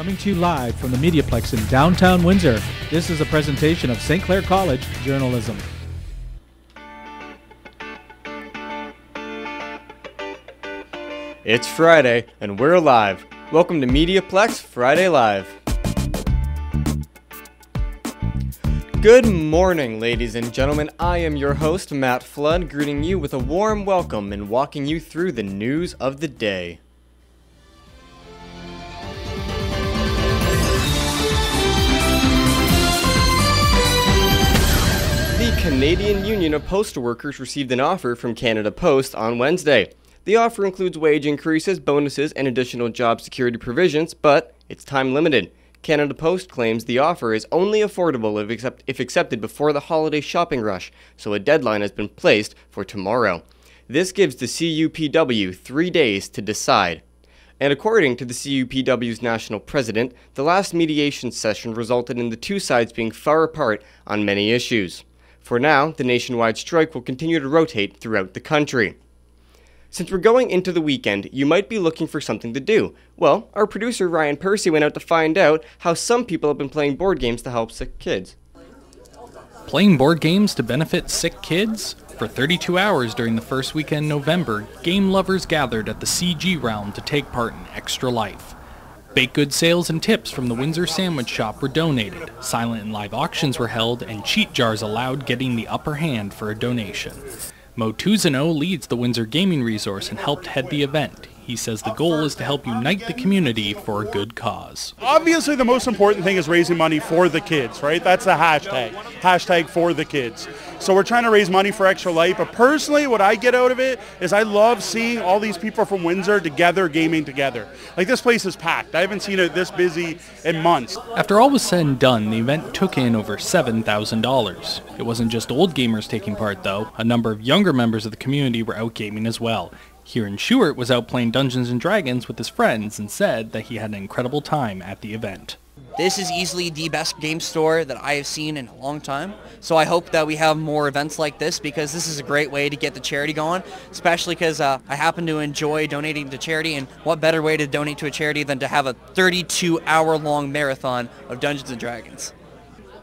Coming to you live from the MediaPlex in downtown Windsor, this is a presentation of St. Clair College Journalism. It's Friday, and we're live. Welcome to MediaPlex Friday Live. Good morning, ladies and gentlemen. I am your host, Matt Flood, greeting you with a warm welcome and walking you through the news of the day. The Canadian Union of Postal Workers received an offer from Canada Post on Wednesday. The offer includes wage increases, bonuses, and additional job security provisions, but it's time limited. Canada Post claims the offer is only affordable if accepted before the holiday shopping rush, so a deadline has been placed for tomorrow. This gives the CUPW 3 days to decide. And according to the CUPW's national president, the last mediation session resulted in the two sides being far apart on many issues. For now, the nationwide strike will continue to rotate throughout the country. Since we're going into the weekend, you might be looking for something to do. Well, our producer Ryan Percy went out to find out how some people have been playing board games to help sick kids. Playing board games to benefit sick kids? For 32 hours during the first weekend in November, game lovers gathered at the CG Realm to take part in Extra Life. Baked goods sales and tips from the Windsor Sandwich Shop were donated, silent and live auctions were held, and cheat jars allowed getting the upper hand for a donation. Mo Tuzano leads the Windsor Gaming Resource and helped head the event. He says the goal is to help unite the community for a good cause. Obviously, the most important thing is raising money for the kids, right? That's the hashtag for the kids. So we're trying to raise money for Extra Life, but personally, what I get out of it is I love seeing all these people from Windsor together, gaming together. Like, this place is packed. I haven't seen it this busy in months. After all was said and done, the event took in over $7,000. It wasn't just old gamers taking part, though. A number of younger members of the community were out gaming as well. Kieran Stewart was out playing Dungeons & Dragons with his friends and said that he had an incredible time at the event. This is easily the best game store that I have seen in a long time, so I hope that we have more events like this because this is a great way to get the charity going, especially because I happen to enjoy donating to charity, and what better way to donate to a charity than to have a 32-hour-long marathon of Dungeons & Dragons.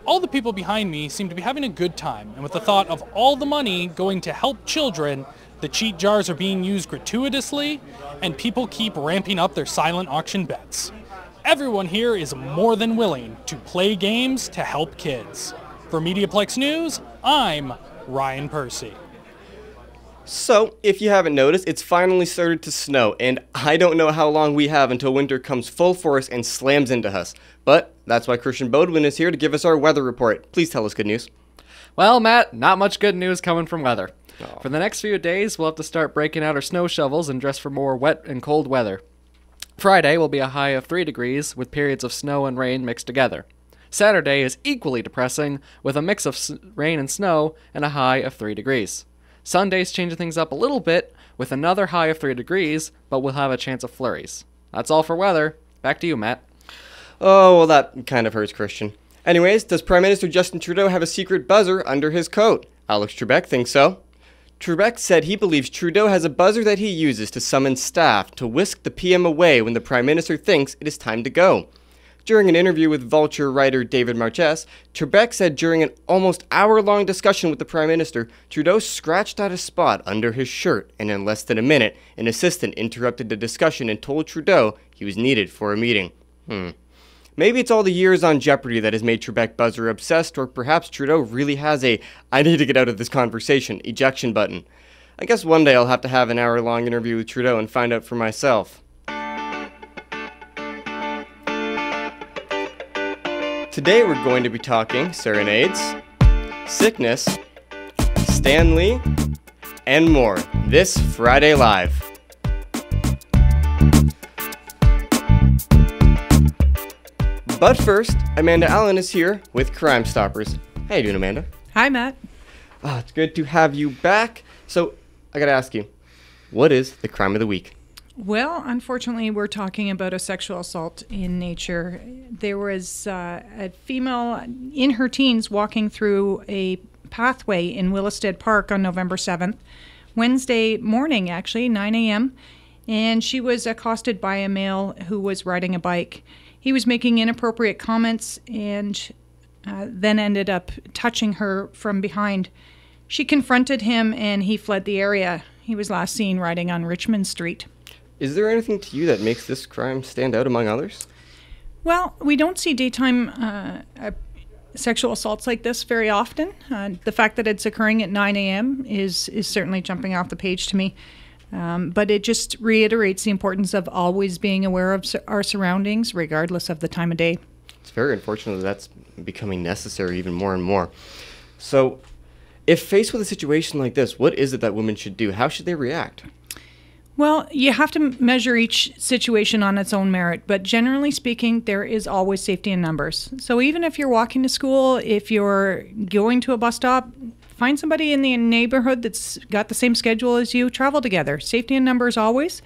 All the people behind me seem to be having a good time, and with the thought of all the money going to help children, the cheat jars are being used gratuitously, and people keep ramping up their silent auction bets. Everyone here is more than willing to play games to help kids. For MediaPlex News, I'm Ryan Percy. So, if you haven't noticed, it's finally started to snow, and I don't know how long we have until winter comes full force and slams into us. But that's why Christian Bodwin is here to give us our weather report. Please tell us good news. Well, Matt, not much good news coming from weather. Oh. For the next few days, we'll have to start breaking out our snow shovels and dress for more wet and cold weather. Friday will be a high of 3 degrees with periods of snow and rain mixed together. Saturday is equally depressing with a mix of rain and snow and a high of 3 degrees. Sunday's changing things up a little bit with another high of 3 degrees, but we'll have a chance of flurries. That's all for weather. Back to you, Matt. Oh, well, that kind of hurts, Christian. Anyways, does Prime Minister Justin Trudeau have a secret buzzer under his coat? Alex Trebek thinks so. Trebek said he believes Trudeau has a buzzer that he uses to summon staff to whisk the PM away when the Prime Minister thinks it is time to go. During an interview with Vulture writer David Marchess, Trebek said during an almost hour-long discussion with the Prime Minister, Trudeau scratched out a spot under his shirt, and in less than a minute, an assistant interrupted the discussion and told Trudeau he was needed for a meeting. Maybe it's all the years on Jeopardy that has made Trebek buzzer obsessed, or perhaps Trudeau really has a "I need to get out of this conversation" ejection button. I guess one day I'll have to have an hour-long interview with Trudeau and find out for myself. Today we're going to be talking serenades, sickness, Stan Lee, and more this Friday Live. But first, Amanda Allen is here with Crime Stoppers. How you doing, Amanda? Hi, Matt. Oh, it's good to have you back. So, I gotta ask you, what is the crime of the week? Well, unfortunately, we're talking about a sexual assault in nature. There was a female in her teens walking through a pathway in Willowstead Park on November 7th, Wednesday morning, actually, 9 a.m., and she was accosted by a male who was riding a bike. He was making inappropriate comments and then ended up touching her from behind. She confronted him and he fled the area. He was last seen riding on Richmond Street. Is there anything to you that makes this crime stand out among others? Well, we don't see daytime sexual assaults like this very often. The fact that it's occurring at 9 a.m. is certainly jumping off the page to me. But it just reiterates the importance of always being aware of our surroundings, regardless of the time of day. It's very unfortunate that that's becoming necessary even more and more. So, if faced with a situation like this, what is it that women should do? How should they react? Well, you have to measure each situation on its own merit, but generally speaking, there is always safety in numbers. So even if you're walking to school, if you're going to a bus stop, find somebody in the neighborhood that's got the same schedule as you, travel together. Safety in numbers always.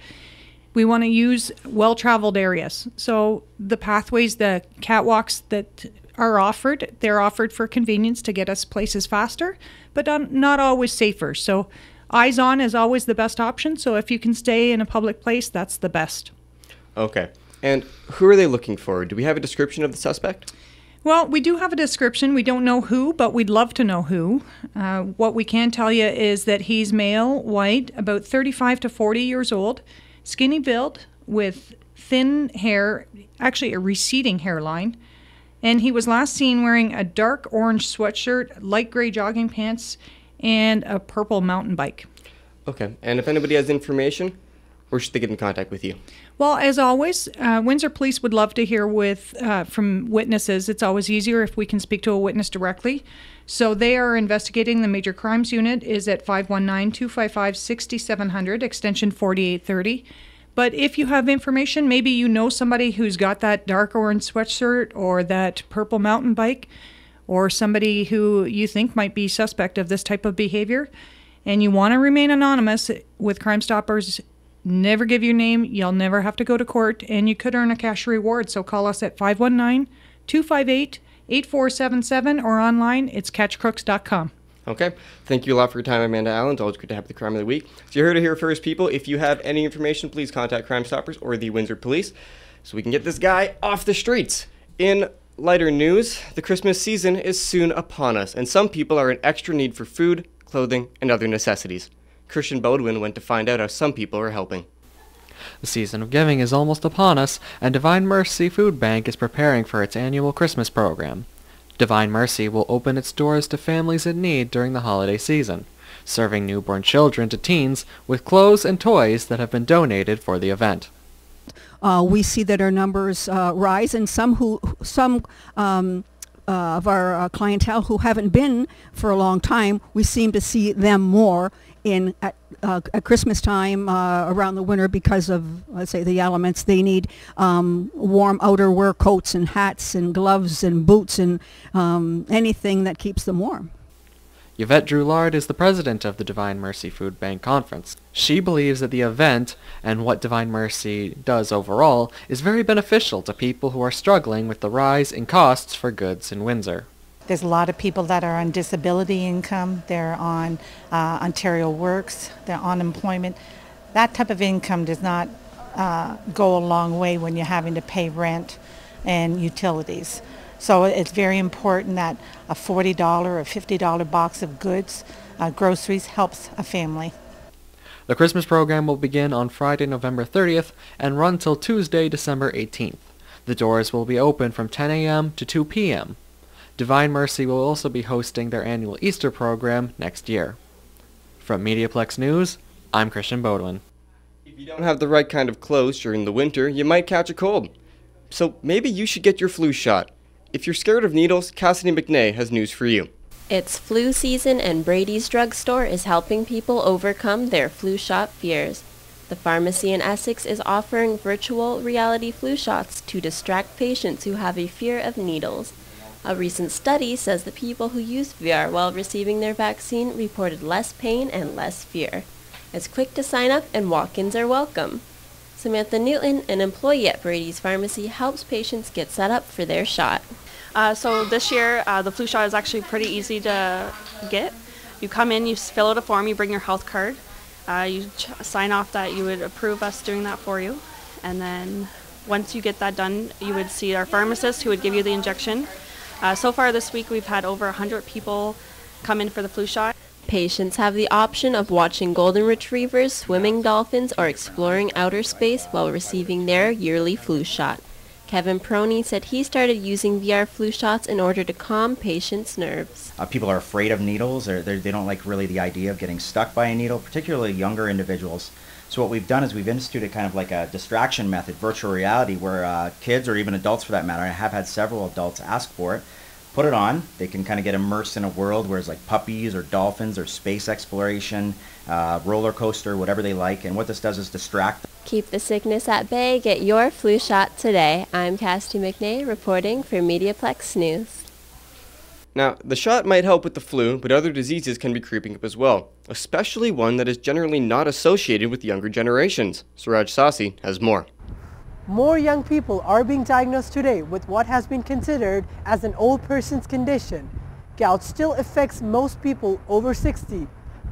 We want to use well-traveled areas. So the pathways, the catwalks that are offered, they're offered for convenience to get us places faster, but not always safer. So eyes on is always the best option. So if you can stay in a public place, that's the best. Okay. And who are they looking for? Do we have a description of the suspect? Well, we do have a description. We don't know who, but we'd love to know who. What we can tell you is that he's male, white, about 35 to 40 years old, skinny build with thin hair, actually a receding hairline. And he was last seen wearing a dark orange sweatshirt, light gray jogging pants, and a purple mountain bike. Okay. And if anybody has information, where should they get in contact with you? Well, as always, Windsor Police would love to hear from witnesses. It's always easier if we can speak to a witness directly. So they are investigating. The Major Crimes Unit is at 519-255-6700, extension 4830. But if you have information, maybe you know somebody who's got that dark orange sweatshirt or that purple mountain bike, or somebody who you think might be suspect of this type of behavior, and you want to remain anonymous with Crime Stoppers, never give your name. You'll never have to go to court, and you could earn a cash reward. So call us at 519-258-8477 or online. It's catchcrooks.com. Okay. Thank you a lot for your time, Amanda Allen. It's always good to have the crime of the week. So you heard it here first, people. If you have any information, please contact Crime Stoppers or the Windsor Police so we can get this guy off the streets. In lighter news, the Christmas season is soon upon us, and some people are in extra need for food, clothing, and other necessities. Christian Bodwin went to find out how some people are helping. The season of giving is almost upon us, and Divine Mercy Food Bank is preparing for its annual Christmas program. Divine Mercy will open its doors to families in need during the holiday season, serving newborn children to teens with clothes and toys that have been donated for the event. We see that our numbers rise, and some of our clientele who haven't been for a long time, we seem to see them more at Christmas time, around the winter, because of, let's say, the elements. They need warm outerwear, coats and hats and gloves and boots and anything that keeps them warm. Yvette Droulard is the president of the Divine Mercy Food Bank Conference. She believes that the event, and what Divine Mercy does overall, is very beneficial to people who are struggling with the rise in costs for goods in Windsor. There's a lot of people that are on disability income, they're on Ontario Works, they're on unemployment. That type of income does not go a long way when you're having to pay rent and utilities. So it's very important that a $40 or $50 box of goods, groceries, helps a family. The Christmas program will begin on Friday, November 30th and run till Tuesday, December 18th. The doors will be open from 10 a.m. to 2 p.m. Divine Mercy will also be hosting their annual Easter program next year. From MediaPlex News, I'm Christian Bodwin. If you don't have the right kind of clothes during the winter, you might catch a cold. So maybe you should get your flu shot. If you're scared of needles, Cassidy McNay has news for you. It's flu season, and Brady's Drugstore is helping people overcome their flu shot fears. The pharmacy in Essex is offering virtual reality flu shots to distract patients who have a fear of needles. A recent study says that people who used VR while receiving their vaccine reported less pain and less fear. It's quick to sign up, and walk-ins are welcome. Samantha Newton, an employee at Brady's Pharmacy, helps patients get set up for their shot. So this year, the flu shot is actually pretty easy to get. You come in, you fill out a form, you bring your health card, you sign off that you would approve us doing that for you, and then Once you get that done, you would see our pharmacist who would give you the injection. So far this week, we've had over 100 people come in for the flu shot. Patients have the option of watching golden retrievers, swimming dolphins, or exploring outer space while receiving their yearly flu shot. Kevin Proney said he started using VR flu shots in order to calm patients' nerves. People are afraid of needles, or they don't like really the idea of getting stuck by a needle, particularly younger individuals. So what we've done is we've instituted kind of like a distraction method, virtual reality, where kids or even adults for that matter, I have had several adults ask for it, put it on, they can kind of get immersed in a world where it's like puppies or dolphins or space exploration, roller coaster, whatever they like, and what this does is distract them. Keep the sickness at bay. Get your flu shot today. I'm Cassidy McNay reporting for MediaPlex News. Now, the shot might help with the flu, but other diseases can be creeping up as well, especially one that is generally not associated with younger generations. Suraj Sasi has more. More young people are being diagnosed today with what has been considered as an old person's condition. Gout still affects most people over 60,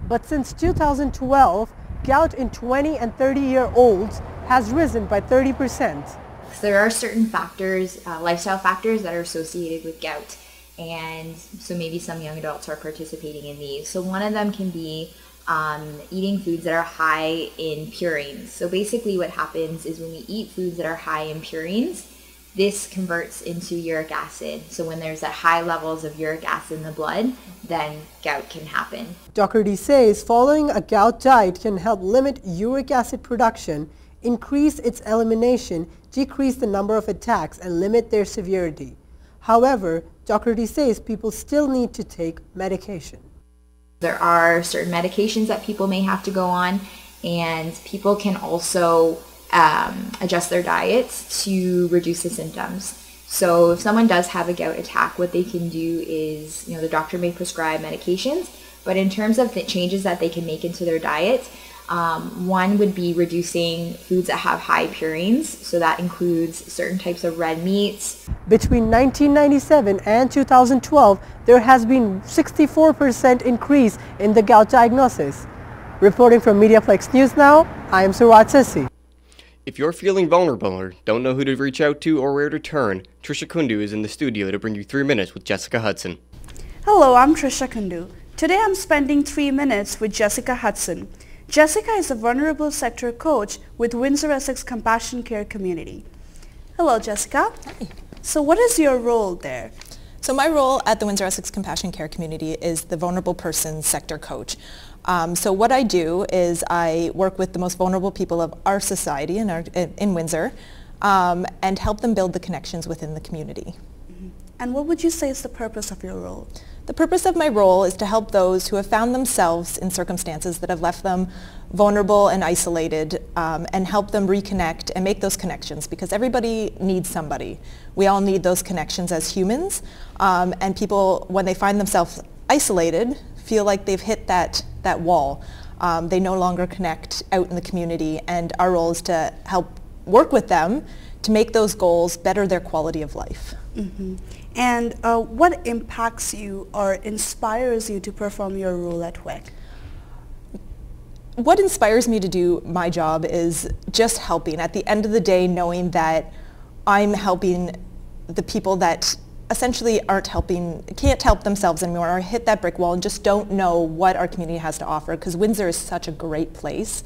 but since 2012, gout in 20 and 30-year-olds has risen by 30%. So there are certain factors, lifestyle factors that are associated with gout, and so maybe some young adults are participating in these. So one of them can be eating foods that are high in purines. So basically what happens is when we eat foods that are high in purines, this converts into uric acid. So when there's at high levels of uric acid in the blood, then gout can happen. Dr. D says following a gout diet can help limit uric acid production, increase its elimination, decrease the number of attacks, and limit their severity. However, Dr. D says people still need to take medication. There are certain medications that people may have to go on, and people can also adjust their diets to reduce the symptoms. So if someone does have a gout attack, what they can do is, the doctor may prescribe medications, but in terms of the changes that they can make into their diet, one would be reducing foods that have high purines, so that includes certain types of red meats. Between 1997 and 2012, there has been 64% increase in the gout diagnosis. Reporting from MediaPlex News Now, I am Suraj Sasi. If you're feeling vulnerable or don't know who to reach out to or where to turn, Trisha Kundu is in the studio to bring you 3 minutes with Jessica Hudson. Hello, I'm Trisha Kundu. Today I'm spending 3 minutes with Jessica Hudson. Jessica is a vulnerable sector coach with Windsor-Essex Compassion Care Community. Hello, Jessica. Hi. So what is your role there? So my role at the Windsor-Essex Compassion Care Community is the vulnerable person sector coach. So what I do is I work with the most vulnerable people of our society in Windsor and help them build the connections within the community. Mm-hmm. And what would you say is the purpose of your role? The purpose of my role is to help those who have found themselves in circumstances that have left them vulnerable and isolated, and help them reconnect and make those connections, because everybody needs somebody. We all need those connections as humans, and people, when they find themselves isolated, feel like they've hit that wall. They no longer connect out in the community, and our role is to help work with them to make those goals better their quality of life. Mm-hmm. And what impacts you or inspires you to perform your role at WEC? What inspires me to do my job is just helping. At the end of the day, knowing that I'm helping the people that essentially can't help themselves anymore, or hit that brick wall and just don't know what our community has to offer, because Windsor is such a great place,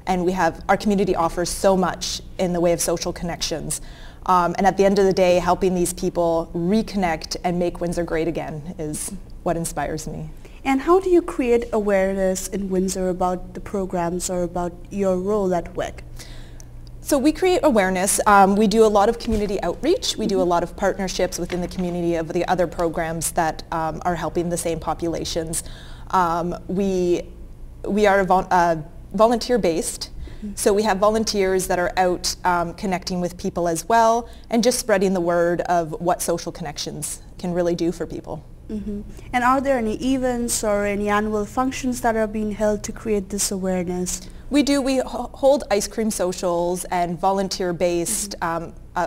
and our community offers so much in the way of social connections. And at the end of the day, helping these people reconnect and make Windsor great again is what inspires me. And how do you create awareness in Windsor about the programs or about your role at WEC? So we create awareness. We do a lot of community outreach. We do a lot of partnerships within the community of the other programs that are helping the same populations. We are volunteer-based. So we have volunteers that are out connecting with people as well, and just spreading the word of what social connections can really do for people. Mm-hmm. And are there any events or any annual functions that are being held to create this awareness? We do. We hold ice cream socials and volunteer-based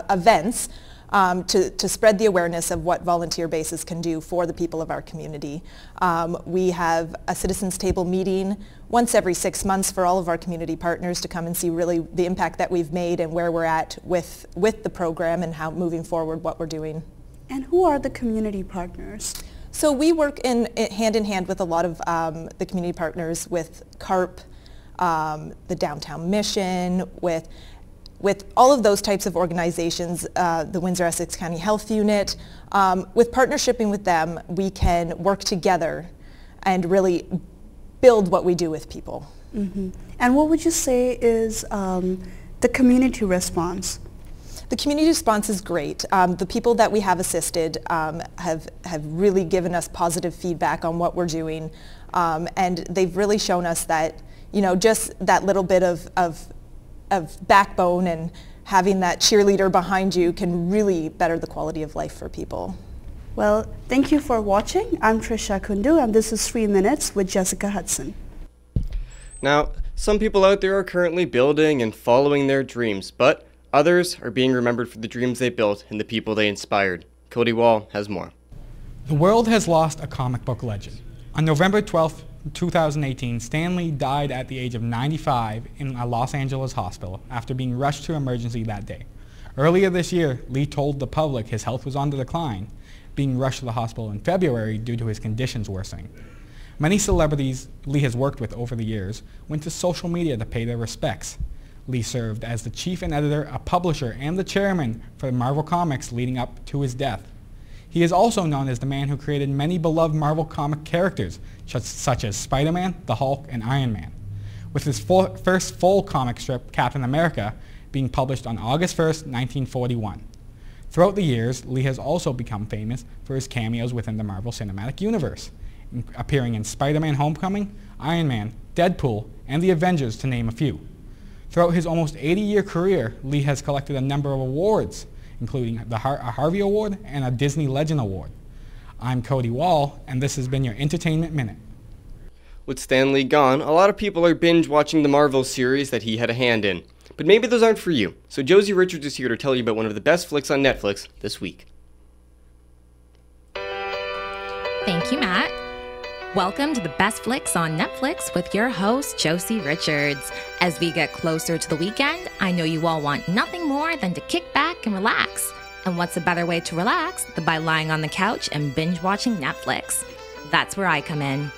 events. to spread the awareness of what volunteer bases can do for the people of our community. We have a citizens table meeting once every 6 months for all of our community partners to come and see really the impact that we've made and where we're at with the program and how moving forward what we're doing. And who are the community partners? So we work hand in hand with a lot of the community partners, with CARP, the Downtown Mission, with all of those types of organizations, the Windsor-Essex County Health Unit. With partnershiping with them, we can work together and really build what we do with people. Mm-hmm. And what would you say is the community response? The community response is great. The people that we have assisted have really given us positive feedback on what we're doing, and they've really shown us that, you know, just that little bit of backbone and having that cheerleader behind you can really better the quality of life for people. Well, thank you for watching. I'm Trisha Kundu, and this is 3 Minutes with Jessica Hudson. Now, some people out there are currently building and following their dreams, but others are being remembered for the dreams they built and the people they inspired. Cody Wall has more. The world has lost a comic book legend. On November 12th, 2018, Stan Lee died at the age of 95 in a Los Angeles hospital after being rushed to emergency that day. Earlier this year, Lee told the public his health was on the decline, being rushed to the hospital in February due to his conditions worsening. Many celebrities Lee has worked with over the years went to social media to pay their respects. Lee served as the chief and editor, a publisher, and the chairman for Marvel Comics leading up to his death. He is also known as the man who created many beloved Marvel comic characters, such as Spider-Man, the Hulk, and Iron Man, with his first full comic strip, Captain America, being published on August 1st, 1941. Throughout the years, Lee has also become famous for his cameos within the Marvel Cinematic Universe, appearing in Spider-Man Homecoming, Iron Man, Deadpool, and the Avengers, to name a few. Throughout his almost 80-year career, Lee has collected a number of awards, including a Harvey Award and a Disney Legend Award. I'm Cody Wall, and this has been your Entertainment Minute. With Stan Lee gone, a lot of people are binge watching the Marvel series that he had a hand in. But maybe those aren't for you, so Josie Richards is here to tell you about one of the best flicks on Netflix this week. Thank you, Matt. Welcome to the Best Flicks on Netflix with your host, Josie Richards. As we get closer to the weekend, I know you all want nothing more than to kick back and relax. And what's a better way to relax than by lying on the couch and binge watching Netflix? That's where I come in.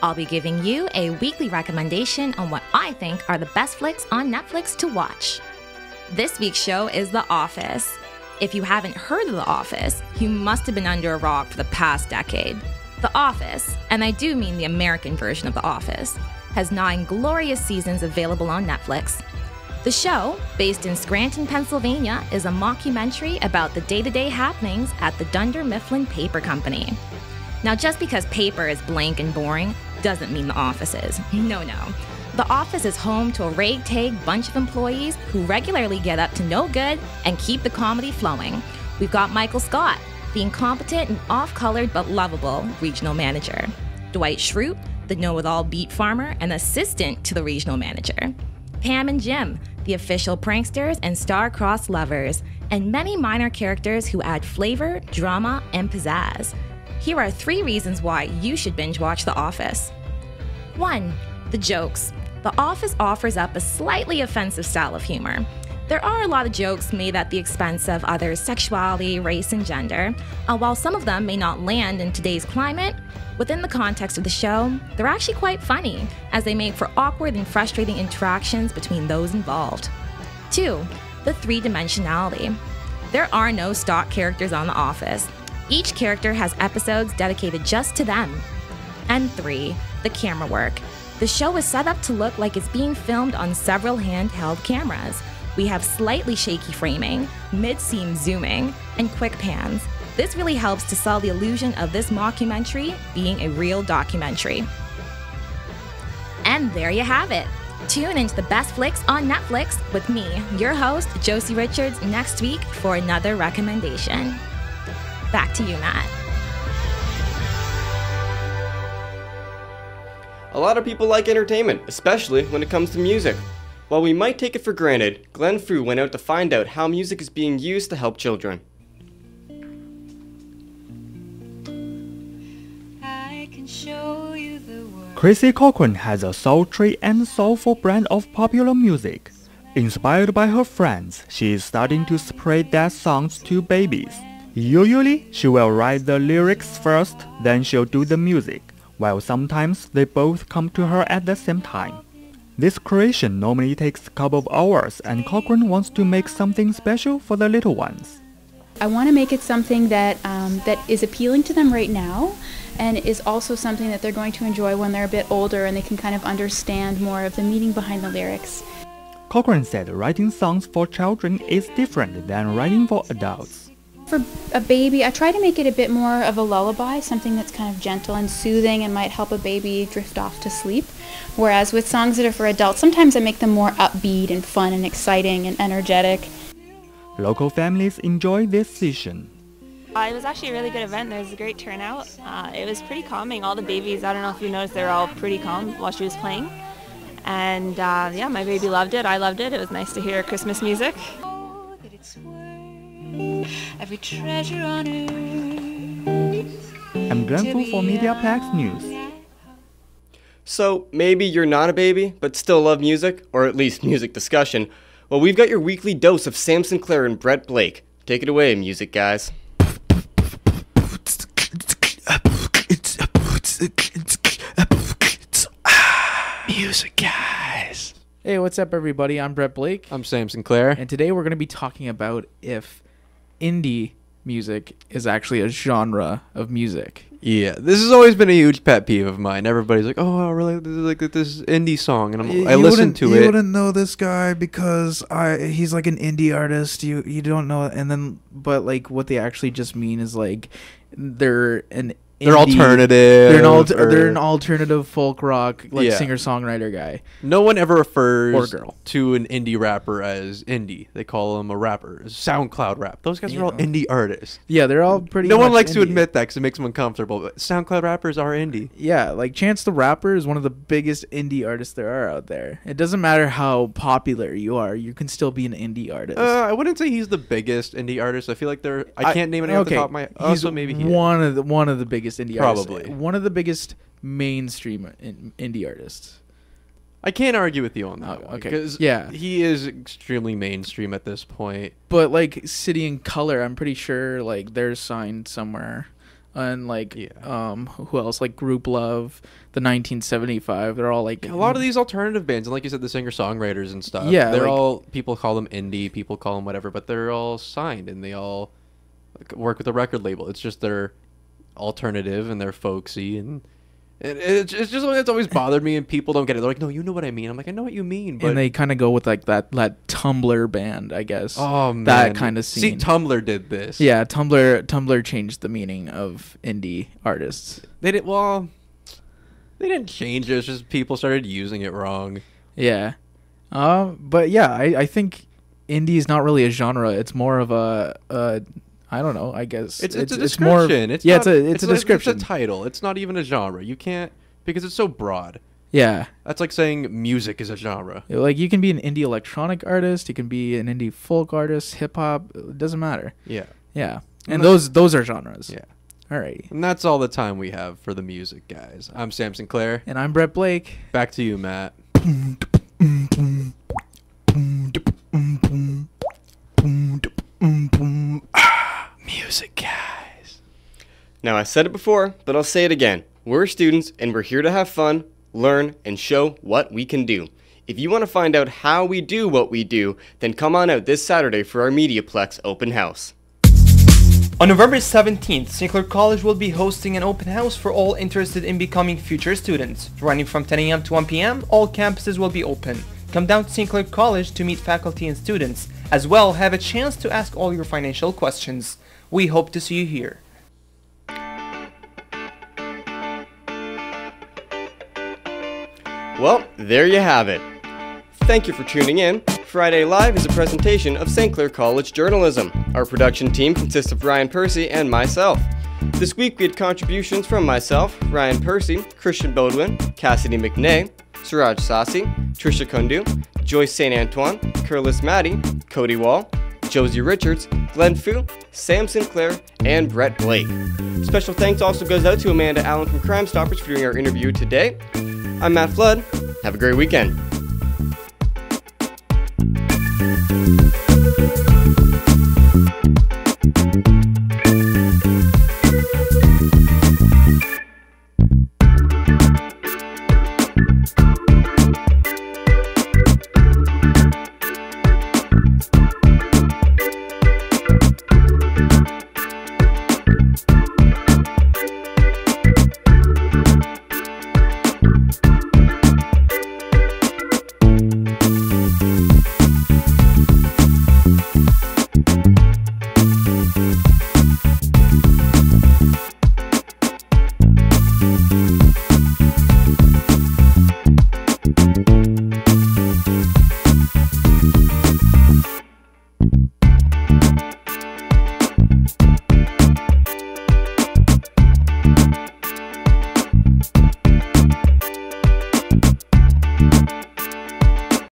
I'll be giving you a weekly recommendation on what I think are the best flicks on Netflix to watch. This week's show is The Office. If you haven't heard of The Office, you must have been under a rock for the past decade. The Office, and I do mean the American version of The Office, has 9 glorious seasons available on Netflix. The show, based in Scranton, Pennsylvania, is a mockumentary about the day-to-day happenings at the Dunder Mifflin Paper Company. Now, just because paper is blank and boring doesn't mean The Office is. No. The Office is home to a ragtag bunch of employees who regularly get up to no good and keep the comedy flowing. We've got Michael Scott, the incompetent and off-colored but lovable regional manager. Dwight Schrute, the know-it-all beet farmer and assistant to the regional manager. Pam and Jim, the official pranksters and star-crossed lovers, and many minor characters who add flavor, drama, and pizzazz. Here are 3 reasons why you should binge watch The Office. 1. The jokes. The Office offers up a slightly offensive style of humor. There are a lot of jokes made at the expense of others' sexuality, race, and gender. While some of them may not land in today's climate, within the context of the show, they're actually quite funny, as they make for awkward and frustrating interactions between those involved. 2. The 3-dimensionality. There are no stock characters on The Office. Each character has episodes dedicated just to them. And 3. The camera work. The show is set up to look like it's being filmed on several handheld cameras. We have slightly shaky framing, mid-seam zooming, and quick pans. This really helps to sell the illusion of this mockumentary being a real documentary. And there you have it. Tune into the best flicks on Netflix with me, your host, Josie Richards, next week for another recommendation. Back to you, Matt. A lot of people like entertainment, especially when it comes to music. While we might take it for granted, Glenn Fu went out to find out how music is being used to help children. Chrissy Cochran has a sultry and soulful brand of popular music. Inspired by her friends, she is starting to spread that songs to babies. Usually, she will write the lyrics first, then she'll do the music, while sometimes they both come to her at the same time. This creation normally takes a couple of hours, and Cochran wants to make something special for the little ones. I want to make it something that is appealing to them right now, and is also something that they're going to enjoy when they're a bit older and they can kind of understand more of the meaning behind the lyrics. Cochran said writing songs for children is different than writing for adults. For a baby, I try to make it a bit more of a lullaby, something that's kind of gentle and soothing and might help a baby drift off to sleep. Whereas with songs that are for adults, sometimes I make them more upbeat and fun and exciting and energetic. Local families enjoy this session. It was actually a really good event. There was a great turnout. It was pretty calming. All the babies, I don't know if you noticed, they were all pretty calm while she was playing. And yeah, my baby loved it. I loved it. It was nice to hear Christmas music. Every treasure on earth. I'm grateful for MediaPlex News. So maybe you're not a baby, but still love music, or at least music discussion. Well, we've got your weekly dose of Sam Sinclair and Brett Blake. Take it away, music guys. Music guys. Hey, what's up, everybody? I'm Brett Blake. I'm Sam Sinclair. And today we're going to be talking about if indie music is actually a genre of music. Yeah, this has always been a huge pet peeve of mine. Everybody's like, "Oh, really? This is like this indie song," and I listen to it. You wouldn't know this guy because he's like an indie artist. You don't know, and then but like what they actually just mean is like they're they're alternative. They're an alternative folk rock singer-songwriter guy. No one ever refers or girl to an indie rapper as indie. They call him a rapper. SoundCloud rap. Those guys are all indie artists. Yeah, they're all pretty. No one much likes indie. to admit that because it makes them uncomfortable. But SoundCloud rappers are indie. Yeah, like Chance the Rapper is one of the biggest indie artists there are out there. It doesn't matter how popular you are; you can still be an indie artist. I wouldn't say he's the biggest indie artist. I feel like I can't name any off the top of my. He's maybe one of the biggest indie Probably. artists. One of the biggest mainstream indie artists. I can't argue with you on that one. Okay. Because he is extremely mainstream at this point. But like City and Color, I'm pretty sure like they're signed somewhere. And like who else? Like Group Love, the 1975. They're all like a lot of these alternative bands, and like you said, the singer-songwriters and stuff. Yeah, they're all, people call them indie, people call them whatever, but they're all signed and they all work with a record label. It's just they're alternative and they're folksy, and it's just something that's always bothered me, and people don't get it. They're like, "No, you know what I mean." I'm like, "I know what you mean," but and they kind of go with like that Tumblr band, I guess. Oh man, that kind of scene. See, Tumblr did this. Yeah, Tumblr changed the meaning of indie artists. They didn't change it. It's just people started using it wrong. Yeah, but yeah, I think indie is not really a genre. It's more of a I don't know. I guess it's a description. It's more, it's a description. It's a title. It's not even a genre. You can't, because it's so broad. Yeah, that's like saying music is a genre. Like you can be an indie electronic artist. You can be an indie folk artist. Hip hop. It doesn't matter. Yeah. Yeah. And those are genres. Yeah. Alrighty. And that's all the time we have for the music, guys. I'm Sam Sinclair. And I'm Brett Blake. Back to you, Matt. Music guys. Now I said it before, but I'll say it again. We're students and we're here to have fun, learn, and show what we can do. If you want to find out how we do what we do, then come on out this Saturday for our MediaPlex open house. On November 17th, St. Clair College will be hosting an open house for all interested in becoming future students. Running from 10 a.m. to 1 p.m., all campuses will be open. Come down to St. Clair College to meet faculty and students. As well, have a chance to ask all your financial questions. We hope to see you here. Well, there you have it. Thank you for tuning in. Friday Live is a presentation of St. Clair College Journalism. Our production team consists of Ryan Percy and myself. This week we had contributions from myself, Ryan Percy, Christian Bodwin, Cassidy McNay, Suraj Sasi, Trisha Kundu, Joyce St. Antoine, Curlis Maddie, Cody Wall, Josie Richards, Glenn Fu, Sam Sinclair, and Brett Blake. Special thanks also goes out to Amanda Allen from Crime Stoppers for doing our interview today. I'm Matt Flood. Have a great weekend.